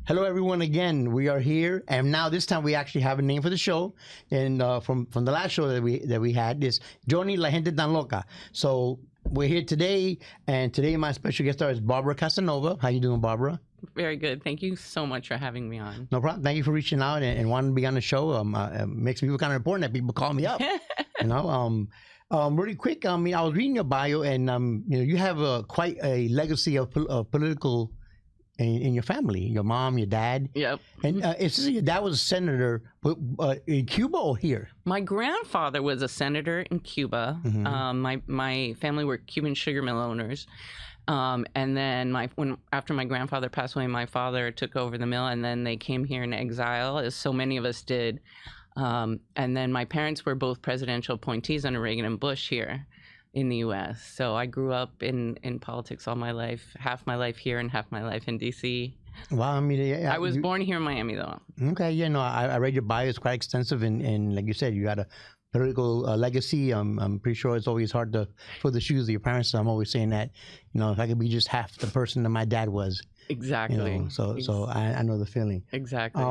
Hello, everyone. Again, we are here, and now this time we actually have a name for the show. And from the last show that we had is Johnny La Gente Tan Loca. So we're here today, and today my special guest star is Barbara Casanova. How you doing, Barbara? Very good. Thank you so much for having me on. No problem. Thank you for reaching out and wanting to be on the show. Makes me feel kind of important that people call me up. Really quick. I mean, I was reading your bio, and you have quite a legacy of political. In your family, your mom, your dad. Yep. And it says your dad was a senator in Cuba or here? My grandfather was a senator in Cuba. Mm-hmm. My family were Cuban sugar mill owners. And then after my grandfather passed away, my father took over the mill, and then they came here in exile, as so many of us did. And then my parents were both presidential appointees under Reagan and Bush here in the U.S. So I grew up in politics all my life, half my life here and half my life in D.C. Wow, I mean, I was born here in Miami, though. Okay, I read your bio. It's quite extensive, and like you said, you got a political legacy. I'm pretty sure it's always hard to fill the shoes of your parents. So I'm always saying that, if I could be just half the person that my dad was. Exactly. So I know the feeling. Exactly.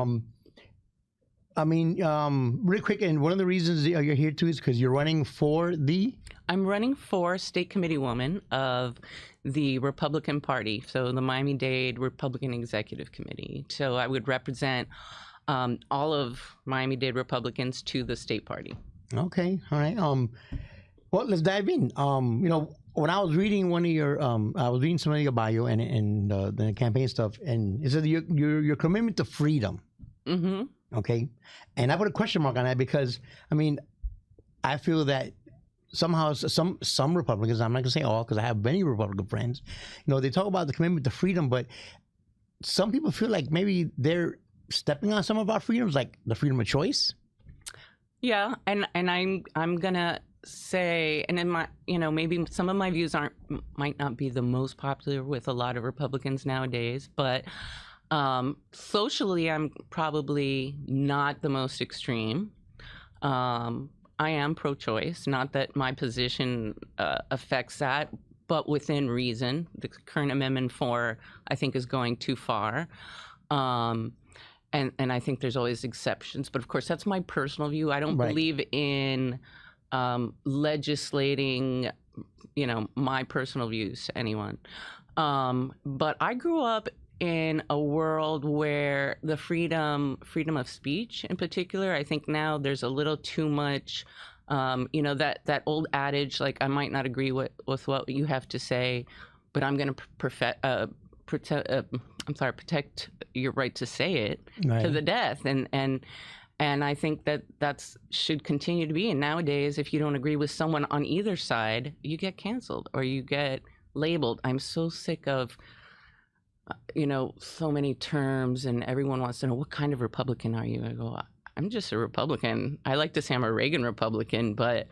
Really quick, and one of the reasons you're here too is because you're running for I'm running for state committeewoman of the Republican Party, so the Miami-Dade Republican Executive Committee. So I would represent all of Miami-Dade Republicans to the state party. Okay, all right. Well, let's dive in. When I was reading I was reading some of your bio and the campaign stuff, and it said your commitment to freedom. Mm-hmm. Okay, and I put a question mark on that because I feel that somehow some Republicans, I'm not gonna say all because I have many Republican friends, they talk about the commitment to freedom, but some people feel like maybe they're stepping on some of our freedoms, like the freedom of choice. Yeah, and I'm gonna say, and in my maybe some of my views might not be the most popular with a lot of Republicans nowadays, but socially I'm probably not the most extreme. I am pro-choice, not that my position affects that, but within reason. The current Amendment 4, I think, is going too far. And I think there's always exceptions. But of course, that's my personal view. I don't believe in legislating, my personal views to anyone. But I grew up in a world where the freedom of speech in particular, I think now there's a little too much, that old adage, like, I might not agree with what you have to say, but I'm going to protect your right to say it to the death. And I think that should continue to be. And nowadays, if you don't agree with someone on either side, you get canceled or you get labeled. I'm so sick of so many terms, and everyone wants to know, what kind of Republican are you? I go, I'm just a Republican. I like to say I'm a Reagan Republican, but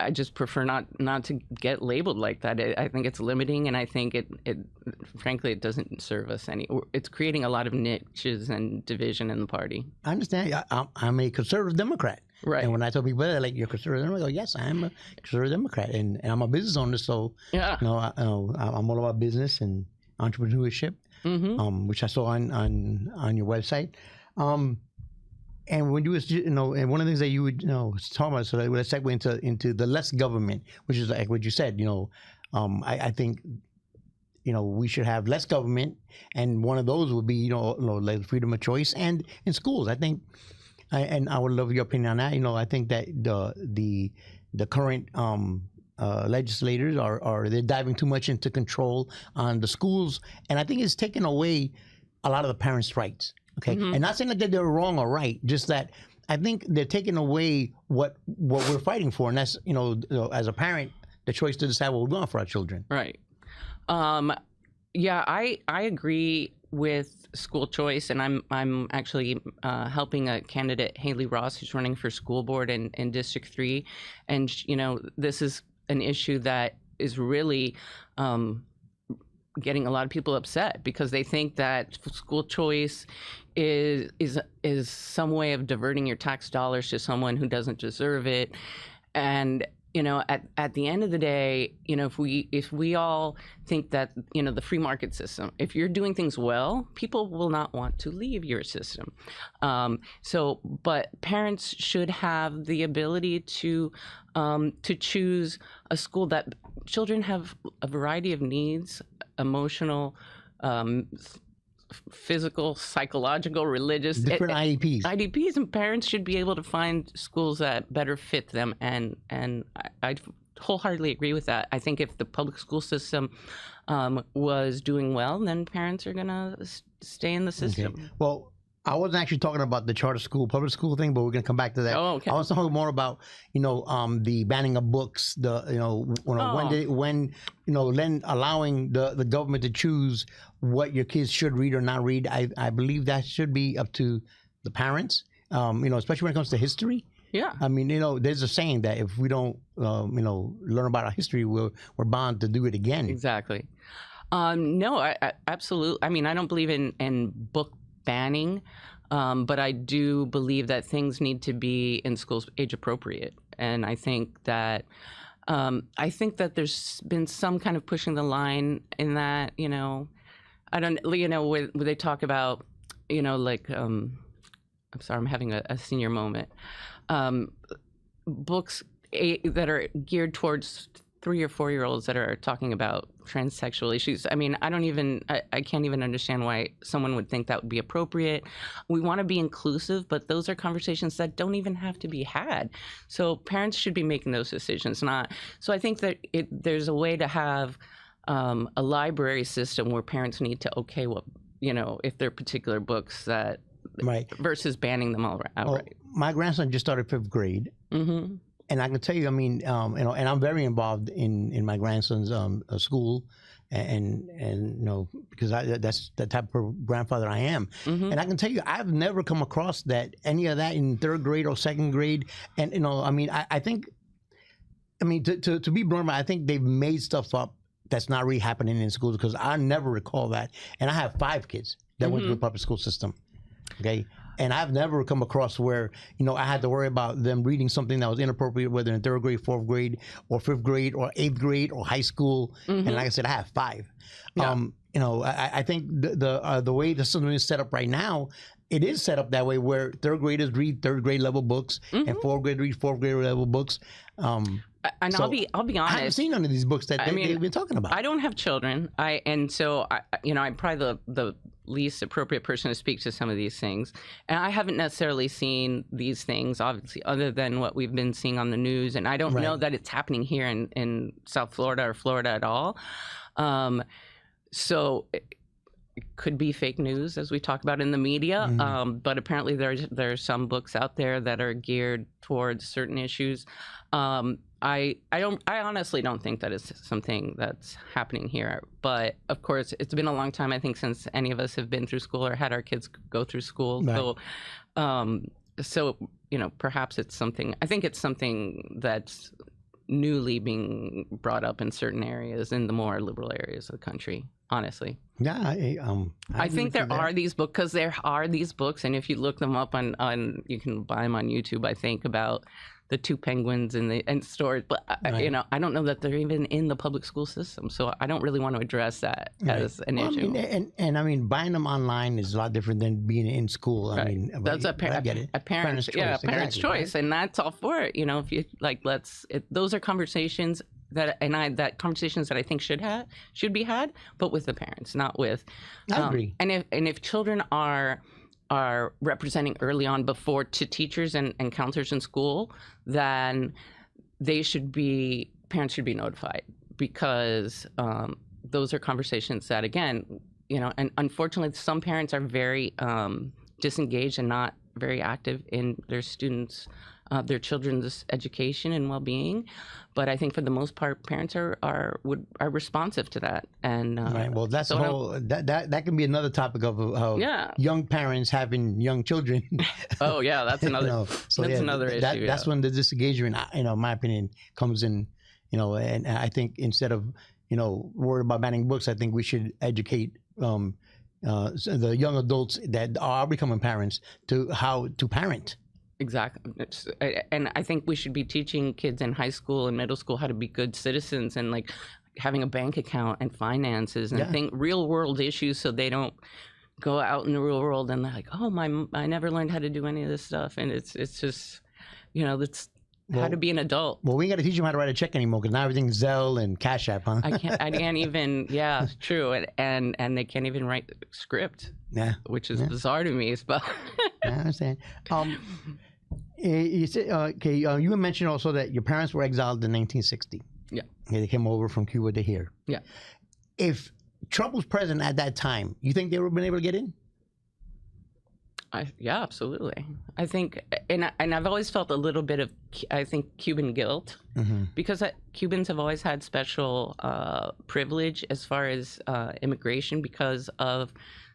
I just prefer not to get labeled like that. I think it's limiting, and I think it frankly, it doesn't serve us any. It's creating a lot of niches and division in the party. I understand. I'm a conservative Democrat. Right. And when I tell people that, like, you're conservative, I go, yes, I am a conservative Democrat, and I'm a business owner, so yeah, I'm all about business and entrepreneurship, which I saw on your website. And when you was, and one of the things that you would, talk about, so that let's segue into the less government, which is like what you said. I think, we should have less government, and one of those would be, like freedom of choice, and in schools, I think. And I would love your opinion on that. I think that the current legislators they're diving too much into control on the schools, and I think it's taken away a lot of the parents' rights. Okay, and not saying that they're wrong or right, just that I think they're taking away what we're fighting for, and that's as a parent, the choice to decide what we want for our children. Right. Yeah, I agree with school choice, and I'm actually helping a candidate, Haley Ross, who's running for school board in District 3, and this is an issue that is really getting a lot of people upset because they think that school choice is some way of diverting your tax dollars to someone who doesn't deserve it, and at the end of the day, if we all think that, the free market system, if you're doing things well, people will not want to leave your system. But parents should have the ability to choose a school that children have a variety of needs, emotional, physical, psychological, religious, different IDPs, and parents should be able to find schools that better fit them. And I wholeheartedly agree with that. I think if the public school system was doing well, then parents are gonna stay in the system. Okay. Well, I wasn't actually talking about the charter school, public school thing, but we're gonna come back to that. Oh, okay. I was talking more about, the banning of books, allowing the government to choose what your kids should read or not read. I believe that should be up to the parents. Especially when it comes to history. Yeah. I mean, there's a saying that if we don't, learn about our history, we're bound to do it again. Exactly. No, I absolutely. I mean, I don't believe in book banning, but I do believe that things need to be in schools age appropriate, and I think that there's been some kind of pushing the line in that. I don't. Where they talk about, I'm sorry, I'm having a senior moment. Books that are geared towards 3 or 4 year olds that are talking about transsexual issues. I mean, I can't even understand why someone would think that would be appropriate. We want to be inclusive, but those are conversations that don't even have to be had. So parents should be making those decisions, so I think that there's a way to have a library system where parents need to okay what, if there are particular books that, right, versus banning them outright. Well, my grandson just started 5th grade. Mm-hmm. And I can tell you, I mean, and I'm very involved in my grandson's school, and because that's the type of grandfather I am. Mm-hmm. And I can tell you, I've never come across any of that in 3rd grade or 2nd grade. And I think, to be blunt, I think they've made stuff up that's not really happening in schools, because I never recall that. And I have 5 kids that went through the public school system. Okay. And I've never come across where, I had to worry about them reading something that was inappropriate, whether in 3rd grade, 4th grade, or 5th grade, or 8th grade, or high school. Mm-hmm. And like I said, I have 5. Yeah. I think the way the system is set up right now, it is set up that way where 3rd graders read 3rd grade level books, mm-hmm. and 4th grade read 4th grade level books. And so I'll be honest. I haven't seen none of these books that they've been talking about. I don't have children. I'm probably the least appropriate person to speak to some of these things. And I haven't necessarily seen these things, obviously, other than what we've been seeing on the news. And I don't know that it's happening here in South Florida or Florida at all. So it could be fake news, as we talk about in the media. Mm-hmm. But apparently there's some books out there that are geared towards certain issues. I honestly don't think that is something that's happening here. But of course, it's been a long time, I think, since any of us have been through school or had our kids go through school. Right. So perhaps it's something. I think it's something that's newly being brought up in certain areas, in the more liberal areas of the country. Honestly. Yeah, I think there are these books, because there are these books, and if you look them up on you can buy them on YouTube. I think about the 2 penguins and stories, but right. I don't know that they're even in the public school system, so I don't really want to address that as an issue. Buying them online is a lot different than being in school. Right. That's a parent's choice, and that's all for it. If you those are conversations that conversations that I think should be had, but with the parents, not with. I agree. And if children are representing early on before to teachers and counselors in school, then parents should be notified, because those are conversations that, again, and unfortunately some parents are very disengaged and not very active in their their children's education and well-being. But I think for the most part, parents are responsive to that. And right. Well, that's that can be another topic of young parents having young children. Oh yeah, that's another another issue. That's when the disengagement, in my opinion, comes in. And I think instead of worried about banning books, I think we should educate the young adults that are becoming parents to how to parent. Exactly. And I think we should be teaching kids in high school and middle school how to be good citizens and like having a bank account and finances and think real world issues, so they don't go out in the real world and they're like, oh, I never learned how to do any of this stuff. And it's just, that's how to be an adult. Well, we ain't got to teach them how to write a check anymore, because now everything's Zelle and Cash App, huh? I can't even, yeah, true. And they can't even write script, which is bizarre to me. But I understand. You said, you mentioned also that your parents were exiled in 1960. Yeah. They came over from Cuba to here. Yeah. If Trump was president at that time, you think they would have been able to get in? Yeah, absolutely. I think, and I've always felt a little bit of, I think, Cuban guilt, because Cubans have always had special privilege as far as immigration because of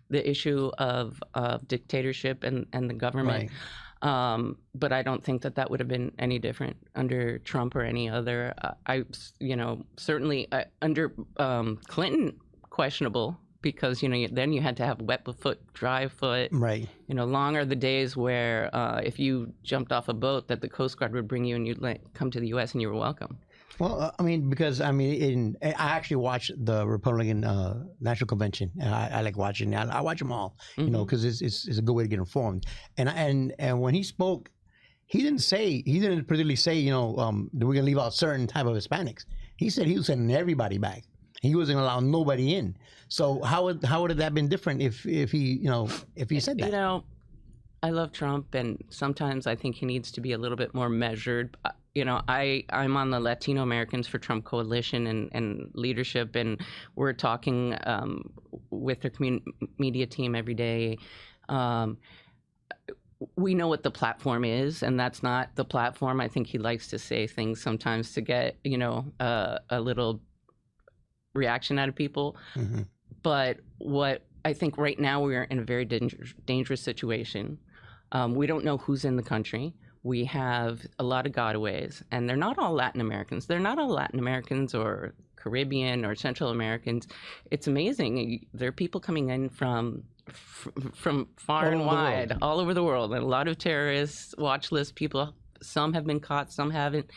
the issue of dictatorship and the government. Right. But I don't think that would have been any different under Trump or any other. Certainly under Clinton, questionable. Because, then you had to have wet foot, dry foot. Right. Long are the days where if you jumped off a boat that the Coast Guard would bring you and you'd come to the U.S. and you were welcome. Well, I actually watched the Republican National Convention. I like watching that. I watch them all, because it's a good way to get informed. And when he spoke, he didn't particularly say, that we're going to leave out certain type of Hispanics. He said he was sending everybody back. He wasn't allowing nobody in. So how would that have been different if he said that? I love Trump, and sometimes I think he needs to be a little bit more measured. I'm on the Latino Americans for Trump Coalition and leadership, and we're talking with their community media team every day. We know what the platform is, and that's not the platform. I think he likes to say things sometimes to get a little reaction out of people. But what I think right now we're in a very dangerous situation. We don't know who's in the country. We have a lot of gotaways, and they're not all Latin Americans. They're not all Latin Americans or Caribbean or Central Americans. It's amazing. There are people coming in from far and wide, all over the world, and a lot of terrorists, watch list people. Some have been caught, some haven't.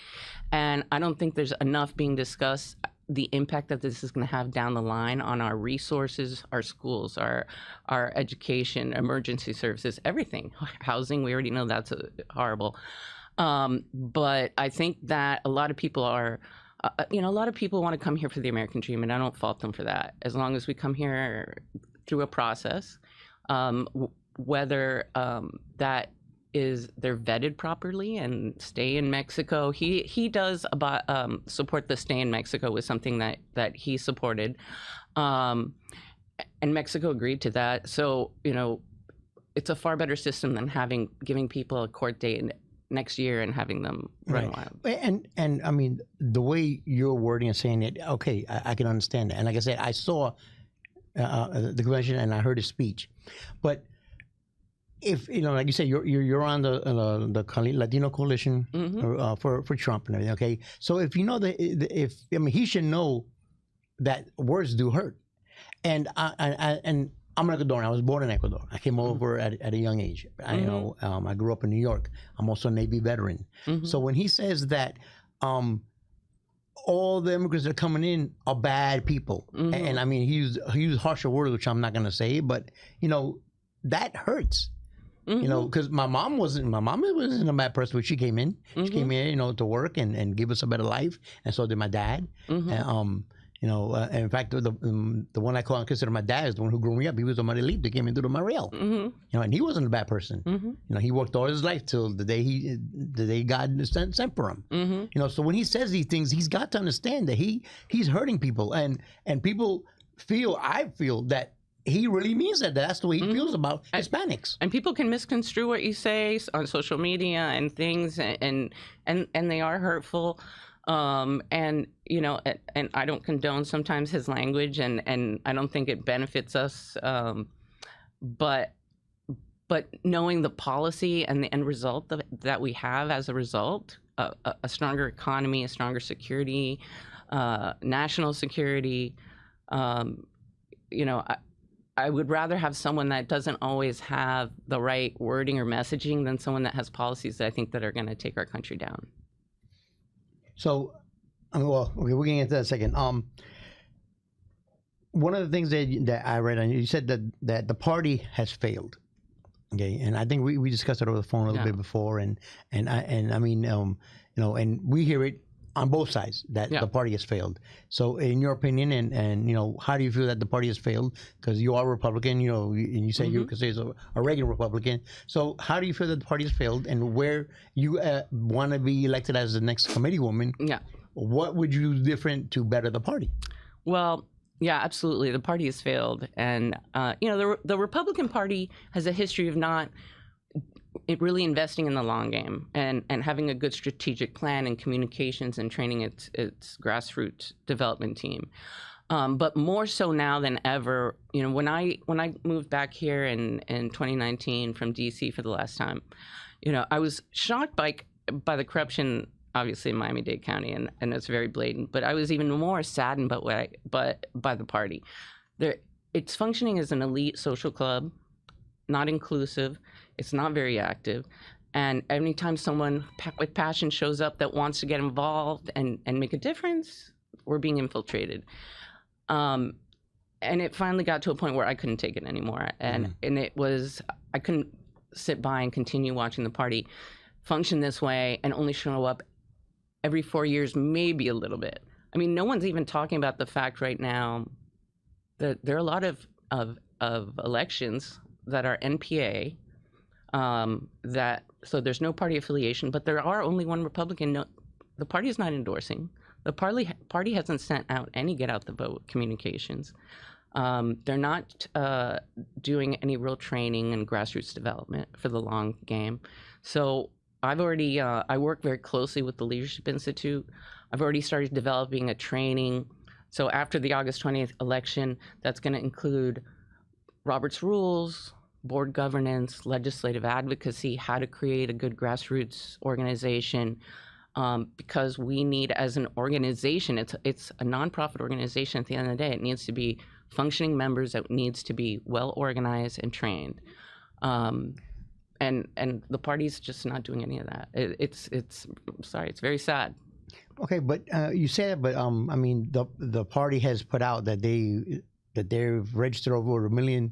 And I don't think there's enough being discussed the impact that this is going to have down the line on our resources, our schools, our education, emergency services, everything. Housing, we already know that's horrible. But I think that a lot of people are, a lot of people want to come here for the American dream, and I don't fault them for that. As long as we come here through a process, whether that is they're vetted properly and stay in Mexico. He does support the stay in Mexico was something that he supported, and Mexico agreed to that. So it's a far better system than giving people a court date next year and having them run wild. And I mean, the way you're wording and saying it, okay, I can understand that. And like I said, I saw the convention and I heard his speech, but if like you said, you're on the Latino coalition for Trump and everything, okay? So if he should know that words do hurt, and I'm an Ecuadorian. I was born in Ecuador. I came over at a young age. I grew up in New York. I'm also a Navy veteran. So when he says that all the immigrants that are coming in are bad people, and I mean he used harsher words, which I'm not going to say, but that hurts. Because my mom wasn't a bad person when she came in. She came in, to work and give us a better life, and so did my dad. And, in fact, the one I consider my dad is the one who grew me up. He was the money lead that came into the Mariel. And he wasn't a bad person. He worked all his life till the day God sent for him. So when he says these things, he's got to understand that he's hurting people, and people I feel that he really means that. That's the way he feels about Hispanics. And people can misconstrue what you say on social media and things, and they are hurtful. And I don't condone sometimes his language, and I don't think it benefits us. But knowing the policy and the end result that we have as a result, a stronger economy, a stronger security, national security, I would rather have someone that doesn't always have the right wording or messaging than someone that has policies that I think that are going to take our country down. So, well, okay, we're getting into that in a second. One of the things that I read on you said that the party has failed. Okay, and I think we discussed it over the phone a little bit before, and I mean, and we hear it on both sides that the party has failed. So, in your opinion, and how do you feel that the party has failed? Because you are Republican, and you say you're considered a regular Republican. So, how do you feel that the party has failed, and where you want to be elected as the next committeewoman? Yeah, what would you do different to better the party? Well, yeah, absolutely. The party has failed. And, the Republican Party has a history of not really investing in the long game and having a good strategic plan and communications and training its grassroots development team. But more so now than ever, when I moved back here in 2019 from DC for the last time, I was shocked by the corruption, obviously in Miami-Dade County, and it's very blatant. But I was even more saddened by the party. It's functioning as an elite social club, not inclusive. It's not very active. And anytime someone with passion shows up that wants to get involved and make a difference, we're being infiltrated. And it finally got to a point where I couldn't take it anymore. And I couldn't sit by and continue watching the party function this way and only show up every 4 years, maybe a little bit. I mean, no one's even talking about the fact right now that there are a lot of elections that are NPA, so there's no party affiliation, but there are only one Republican. No, the party is not endorsing. The party hasn't sent out any get out the vote communications. They're not doing any real training and grassroots development for the long game. So I've already, I work very closely with the Leadership Institute. I've already started developing a training. So after the August 20th election, that's going to include Robert's Rules, board governance, legislative advocacy, how to create a good grassroots organization, because we need, as an organization, it's a nonprofit organization at the end of the day. It needs to be functioning members, it needs to be well organized and trained. And the party's just not doing any of that. It's it's very sad. Okay, but you say that, but I mean, the party has put out that they've registered over 1 million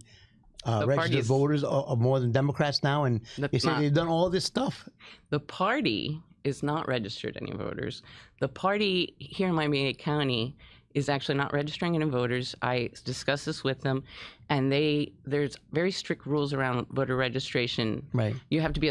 registered voters, are more than Democrats now, and they say they've done all this stuff. The party is not registered any voters. The party here in Miami-Dade County is actually not registering any voters. I discussed this with them, and there's very strict rules around voter registration. Right. You have to be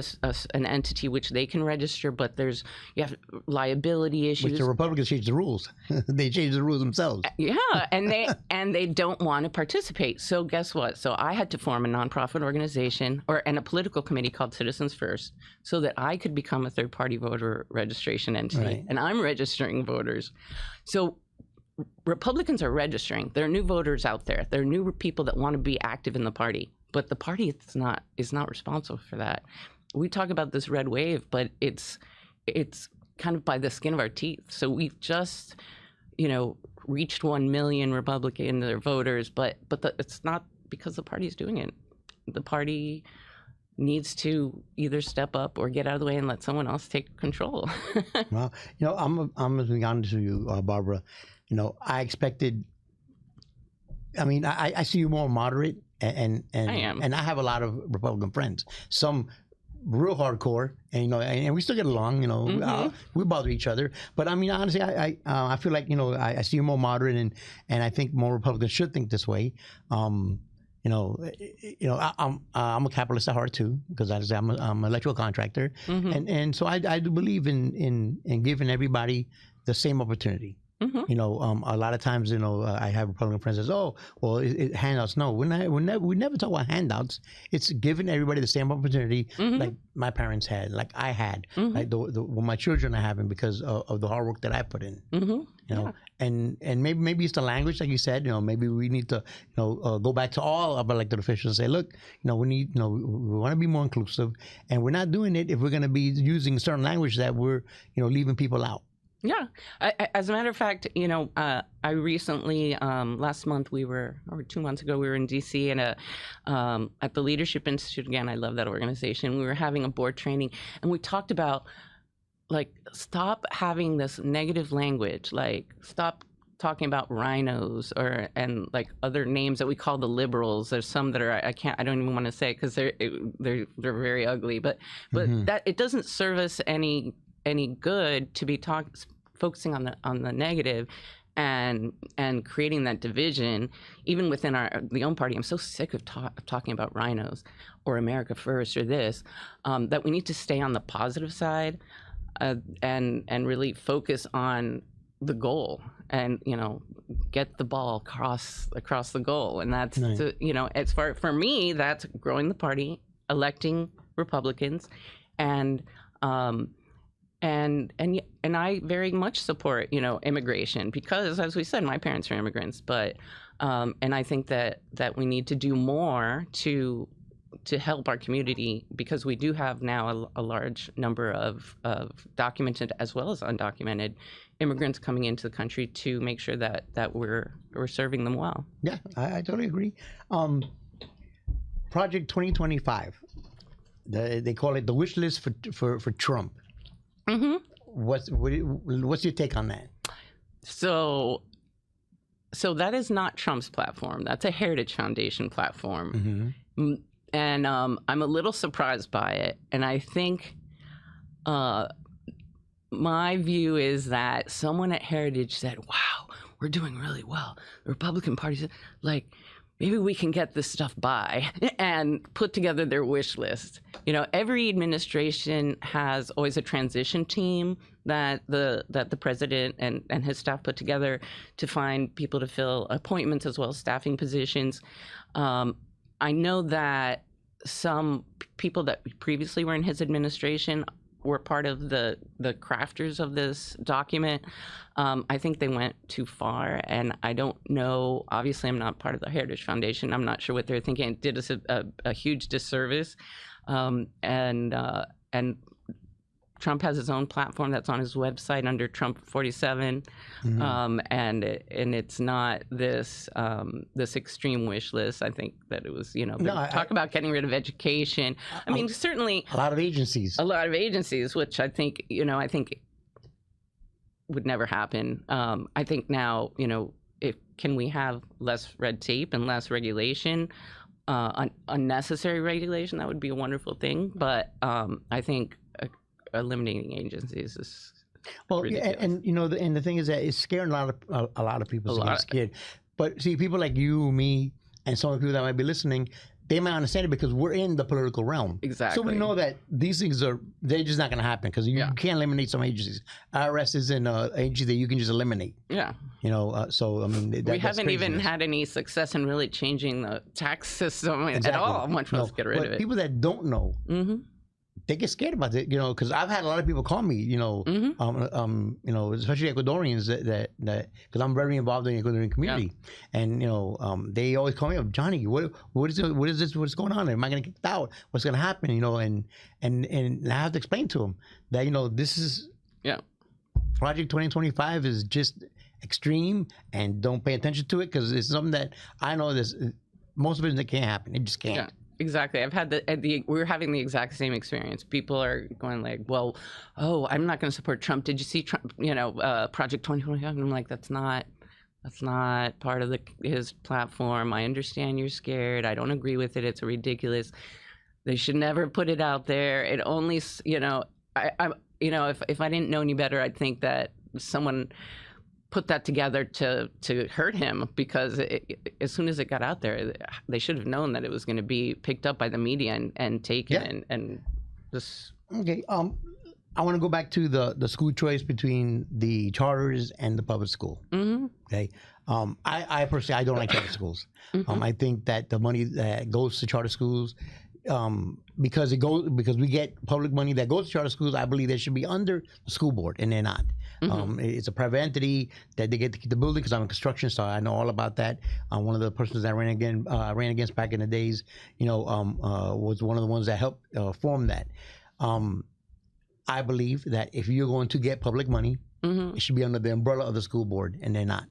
an entity which they can register, but you have liability issues. Which the Republicans changed the rules. They changed the rules themselves. Yeah, and they don't want to participate. So guess what? So I had to form a nonprofit organization and a political committee called Citizens First, so that I could become a third-party voter registration entity. Right. And I'm registering voters. So Republicans are registering. There are new voters out there. There are new people that want to be active in the party, but the party is not responsible for that. We talk about this red wave, but it's kind of by the skin of our teeth. So we've just, reached 1 million Republican voters, but it's not because the party is doing it. The party needs to either step up or get out of the way and let someone else take control. Well, I'm going to be honest with you, Barbara. I expected. I mean, I see you more moderate, and I am, and I have a lot of Republican friends. Some real hardcore, and we still get along. We bother each other, but I mean, honestly, I feel like I see you more moderate, and I think more Republicans should think this way. I'm a capitalist at heart too, because I'm an electrical contractor, and so I do believe in giving everybody the same opportunity. Mm-hmm. A lot of times, I have Republican friends that say, "Oh, well, handouts." No, we never talk about handouts. It's giving everybody the same opportunity, like my parents had, like I had, like what my children are having because of the hard work that I put in. And maybe it's the language, like you said. Maybe we need to, go back to all of our elected officials and say, look, we want to be more inclusive, and we're not doing it if we're going to be using certain language that we're, leaving people out. Yeah. As a matter of fact, I recently, last month or 2 months ago, we were in D.C. and at the Leadership Institute. Again, I love that organization. We were having a board training, and we talked about, like, stop having this negative language, like stop talking about rhinos and like other names that we call the liberals. There's some that are I don't even want to say because they're very ugly, but that it doesn't serve us any good to be focusing on the negative and creating that division even within the own party. I'm so sick of talking about rhinos or America First or this, that we need to stay on the positive side, and really focus on the goal and get the ball across the goal. And that's right. As for me, that's growing the party, electing Republicans, and I very much support immigration because, as we said, my parents are immigrants. But and I think that we need to do more to help our community, because we do have now a large number of documented as well as undocumented immigrants coming into the country, to make sure that we're serving them well. Yeah, I totally agree. Project 2025, they call it the wish list for Trump. Mm-hmm. What's your take on that? So that is not Trump's platform. That's a Heritage Foundation platform. Mm-hmm. And I'm a little surprised by it. And I think my view is that someone at Heritage said, wow, we're doing really well. The Republican Party said, like, maybe we can get this stuff by, and put together their wish list. Every administration has always a transition team that the president and his staff put together to find people to fill appointments as well as staffing positions. I know that some people that previously were in his administration were part of the crafters of this document. I think they went too far, and I don't know. Obviously, I'm not part of the Heritage Foundation. I'm not sure what they're thinking. It did us a huge disservice, and Trump has his own platform that's on his website under Trump 47, mm-hmm. And it's not this extreme wish list. I think that it was talk about getting rid of education. I mean, certainly a lot of agencies, which I think would never happen. I think now can we have less red tape and less regulation, unnecessary regulation? That would be a wonderful thing. But I think eliminating agencies is ridiculous. And the thing is that it's scaring a lot of people. Get scared. But see, people like you, me, and some of the people that might be listening, they might understand it because we're in the political realm. Exactly. So we know that these things they're just not going to happen, because you can't eliminate some agencies. IRS is an agency that you can just eliminate. Yeah. So I mean, we haven't even had any success in really changing the tax system at all. Much less get rid of it. People that don't know. Mm-hmm. They get scared about it, because I've had a lot of people call me, mm-hmm. Especially Ecuadorians that because I'm very involved in the Ecuadorian community, and they always call me up, Johnny, what is this? What's going on? Am I going to get kicked out? What's going to happen? And I have to explain to them that this is Project 2025 is just extreme, and don't pay attention to it, because it's something that I know most of it can't happen. It just can't. Yeah. Exactly. I've had we're having the exact same experience. People are going like, well, I'm not going to support Trump. Did you see Trump, Project 2025? And I'm like, that's not part of his platform. I understand you're scared. I don't agree with it. It's ridiculous. They should never put it out there. It only, if I didn't know any better, I'd think that someone put that together to hurt him, because as soon as it got out there, they should have known that it was going to be picked up by the media and taken and just. Okay. I want to go back to the school choice between the charters and the public school. Mm-hmm. Okay. I personally, I don't like charter schools. Mm-hmm. I think that the money that goes to charter schools, because we get public money that goes to charter schools, I believe they should be under the school board, and they're not. Mm-hmm. It's a private entity that they get to keep the building, because I'm in construction, so I know all about that. One of the persons that I ran against back in the days, was one of the ones that helped form that. I believe that if you're going to get public money, It should be under the umbrella of the school board, and they're not.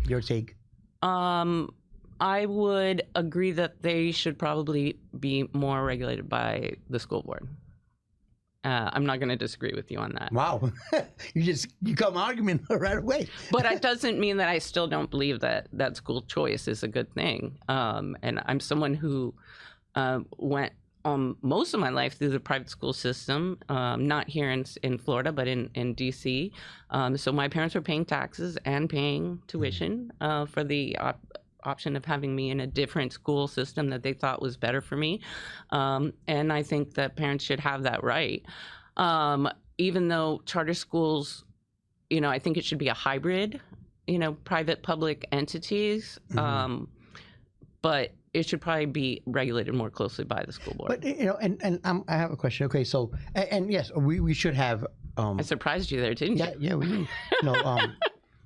Your take? I would agree that they should probably be more regulated by the school board. I'm not going to disagree with you on that. Wow. you come argument right away. But it doesn't mean that I still don't believe that school choice is a good thing. And I'm someone who went most of my life through the private school system, not here in Florida, but in D.C. So my parents were paying taxes and paying tuition for the option of having me in a different school system that they thought was better for me. And I think that parents should have that right. Even though charter schools, I think it should be a hybrid, private public entities. But it should probably be regulated more closely by the school board. But I have a question. Okay, so and yes, we should have. I surprised you there, didn't you? Yeah, we do.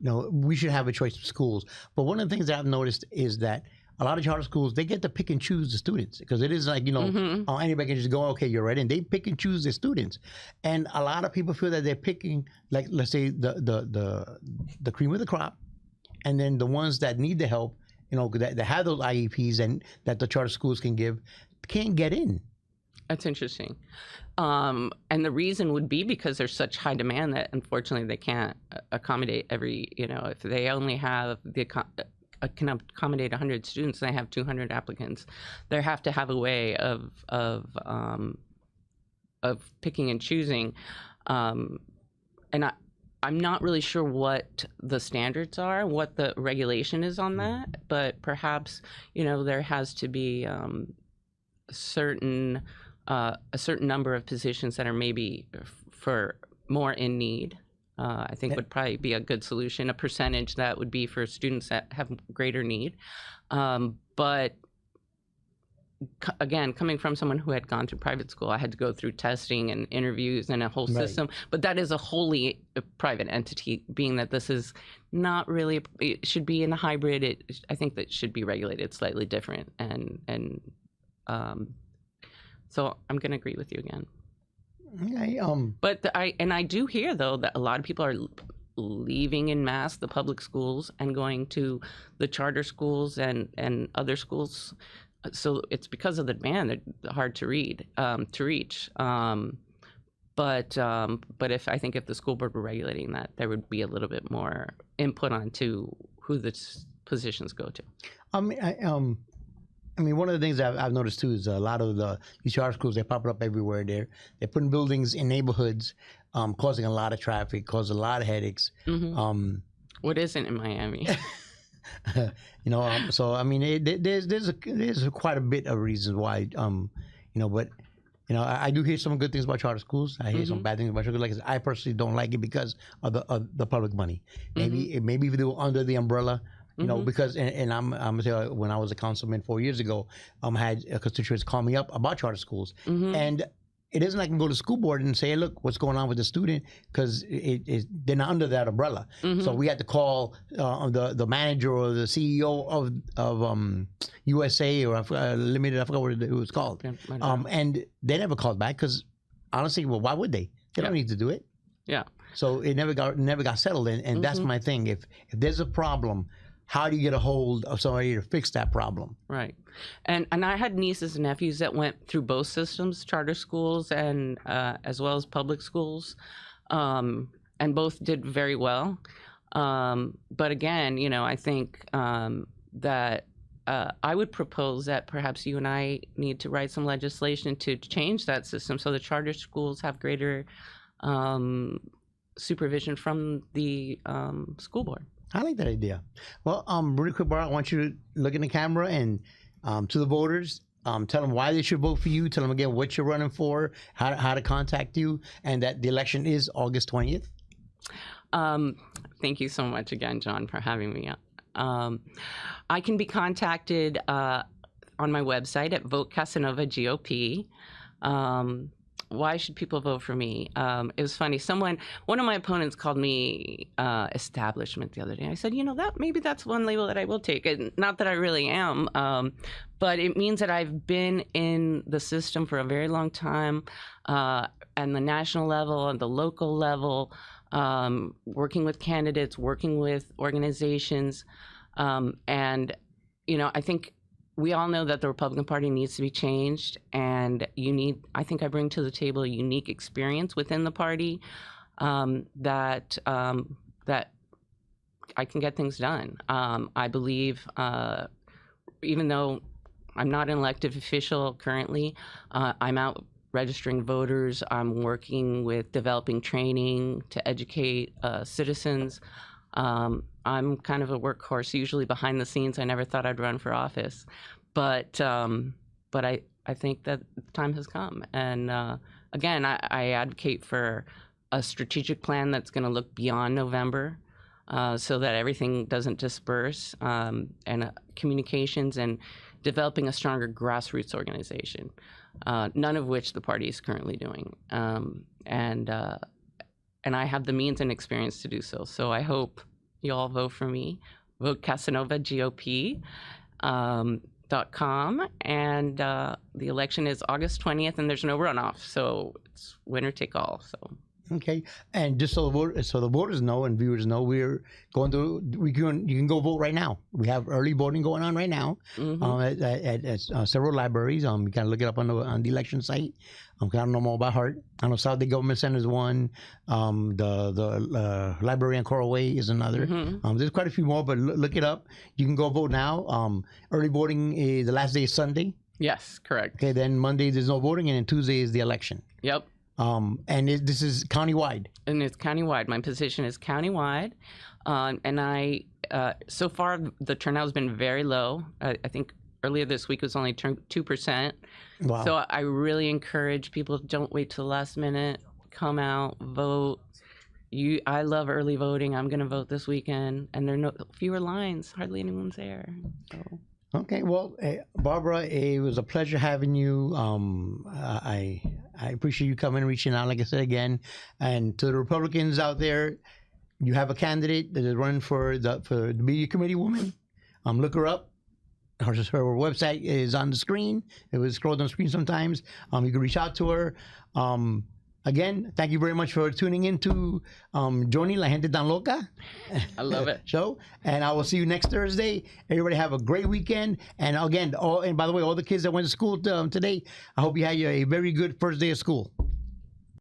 No, we should have a choice of schools. But one of the things that I've noticed is that a lot of charter schools, they get to pick and choose the students, because it is like, anybody can just go, okay, you're right in. They pick and choose their students. And a lot of people feel that they're picking, like, let's say, the cream of the crop, and then the ones that need the help, that have those IEPs and that the charter schools can give, can't get in. That's interesting. And the reason would be because there's such high demand that unfortunately they can't accommodate every, if they only have can accommodate 100 students and they have 200 applicants, they have to have a way of picking and choosing. And I'm not really sure what the standards are, what the regulation is on that, but perhaps, there has to be a certain number of positions that are maybe for more in need. I think would probably be a good solution, a percentage that would be for students that have greater need. But again, coming from someone who had gone to private school, I had to go through testing and interviews and a whole system. But that is a wholly private entity, being that this is not really, it should be in a hybrid. I think that should be regulated slightly different. And so I'm going to agree with you again. Okay. But I do hear, though, that a lot of people are leaving en masse the public schools and going to the charter schools and other schools. So it's because of the demand. They're hard to reach. But if the school board were regulating that, there would be a little bit more input onto who the positions go to. One of the things I've noticed too is a lot of these charter schools, they pop up everywhere. They're putting buildings in neighborhoods, causing a lot of traffic, causing a lot of headaches. What isn't in Miami? So there's quite a bit of reasons why, but I do hear some good things about charter schools. I hear some bad things about charter schools. Like I personally don't like it because of the public money. Maybe if they were under the umbrella. Because and I'm gonna tell you, when I was a councilman 4 years ago, I had constituents call me up about charter schools, and it isn't like I can go to the school board and say, hey, look, what's going on with the student, because they're not under that umbrella. So we had to call the manager or the CEO of USA or Limited, I forgot what it was called, and they never called back because honestly, well, why would they? They don't need to do it. Yeah. So it never got settled, and that's my thing. If there's a problem, how do you get a hold of somebody to fix that problem? Right. And I had nieces and nephews that went through both systems, charter schools and as well as public schools, and both did very well. But again, I think that I would propose that perhaps you and I need to write some legislation to change that system so the charter schools have greater supervision from the school board. I like that idea. Well, really quick, Barbara, I want you to look in the camera and to the voters, tell them why they should vote for you. Tell them again what you're running for, how to contact you, and that the election is August 20th. Thank you so much again, John, for having me. I can be contacted on my website at Vote Casanova GOP. why should people vote for me? It was funny. One of my opponents called me establishment the other day. I said, maybe that's one label that I will take. And not that I really am, but it means that I've been in the system for a very long time, and the national level and the local level, working with candidates, working with organizations, and I think we all know that the Republican Party needs to be changed, and I think I bring to the table a unique experience within the party that I can get things done. I believe, even though I'm not an elected official currently, I'm out registering voters. I'm working with developing training to educate citizens. I'm kind of a workhorse, usually behind the scenes. I never thought I'd run for office, but I think that time has come. And again, I advocate for a strategic plan that's going to look beyond November, so that everything doesn't disperse, and communications and developing a stronger grassroots organization, none of which the party is currently doing. And I have the means and experience to do so. So I hope you all vote for me. Vote Casanova, GOP. .com, and the election is August 20th, and there's no runoff, so it's winner take all. So okay, and just so the voters know and viewers know, you can go vote right now. We have early voting going on right now, at several libraries. You can look it up on the election site. I don't know more by heart. I know South Day Government Center is one. The library on Coral Way is another. There's quite a few more, but look it up. You can go vote now. Early voting is the last day is Sunday. Yes, correct. Okay, then Monday there's no voting, and then Tuesday is the election. Yep. And this is countywide. And it's countywide. My position is countywide, and I so far the turnout has been very low. I think earlier this week was only 2%. Wow. So I really encourage people, don't wait till the last minute. Come out, vote. I love early voting. I'm going to vote this weekend, and there are fewer lines. Hardly anyone's there. So. Okay, well, Barbara, it was a pleasure having you. I appreciate you coming and reaching out, like I said again. And to the Republicans out there, you have a candidate that is running for the media Committeewoman. Look her up. Her website is on the screen. It was scrolled on the screen sometimes. You can reach out to her. Again, thank you very much for tuning in to Johnny La Gente Tan Loca. I love it. Show. And I will see you next Thursday. Everybody have a great weekend. And again, and by the way, all the kids that went to school today, I hope you had a very good first day of school.